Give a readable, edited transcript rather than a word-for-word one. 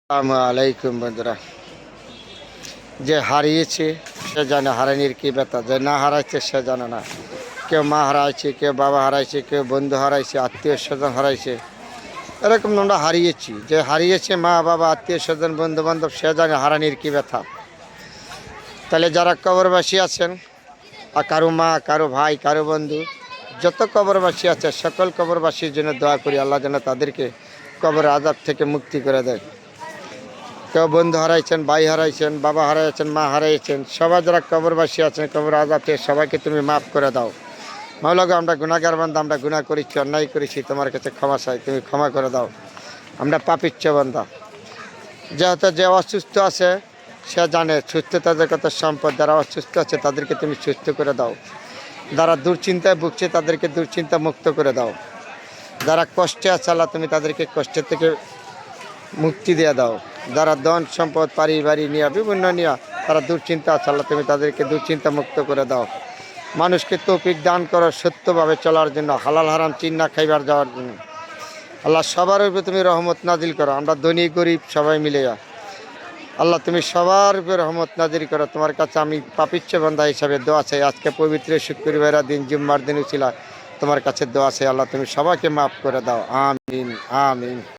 আসসালামু আলাইকুম বন্ধুরা। যে হারিয়েছে সে জানে হারানির কি ব্যথা, যে না হারাইছে সে জানে না। কেউ মা হারাইছে, কেউ বাবা হারাইছে, কেউ বন্ধু হারাইছে, আত্মীয় স্বজন হারাইছে। এরকম আমরা হারিয়েছি। যে হারিয়েছে মা বাবা আত্মীয় স্বজন বন্ধু বান্ধব সে জানে হারানির কি ব্যথা। তাহলে যারা কবরবাসী আছেন, আর কারো মা, কারো ভাই, কারো বন্ধু, যত কবরবাসী আছে সকল কবরবাসীর জন্য দোয়া করি আল্লাহ যেন তাদেরকে কবর আযাব থেকে মুক্তি করে দেয়। কেউ বন্ধু হারাইছেন, ভাই হারাইছেন, বাবা হারাইছেন, মা হারাইছেন, সবাই যারা কবরবাসী আছেন কবর আযাব থেকে সবাইকে তুমি মাফ করে দাও। মাওলা গো, আমরা গুনাহগার বান্দা, আমরা গুনাহ করেছি, অন্যায় করেছি, তোমার কাছে ক্ষমা চাই, তুমি ক্ষমা করে দাও। আমরা পাপিচ্ছ বান্দা। যেহেতু যে অসুস্থ আছে সে জানে সুস্থতা যে কত সম্পদ। যারা অসুস্থ আছে তাদেরকে তুমি সুস্থ করে দাও। যারা দুশ্চিন্তায় ভুগছে তাদেরকে দুশ্চিন্তা মুক্ত করে দাও। যারা কষ্টে আছে আল্লাহ তুমি তাদেরকে কষ্টের থেকে মুক্তি দিয়ে দাও। যারা ধন সম্পদ বাড়ি নিয়ে বিভিন্ন নিয়ে তারা দুশ্চিন্তা আছে আল্লাহ তুমি তাদেরকে দুশ্চিন্তা মুক্ত করে দাও। মানুষকে তৌফিক দান করো সত্যভাবে চলার জন্য, হালাল হারাম চিন্না খাইবার যাওয়ার জন্য। আল্লাহ সবার উপরে তুমি রহমত নাজিল করো। আমরা ধনী গরিব সবাই মিলে আল্লাহ তুমি সবার উপরে রহমত নাজিল করো। তোমার কাছে আমি পাপিচ্ছ বান্দা হিসাবে দোয়া চাই। আজকে পবিত্র শুক্রবারের দিন, জুম্মার দিন ছিল, তোমার কাছে দোয়া চাই আল্লাহ তুমি সবাইকে মাফ করে দাও। আমিন আমিন।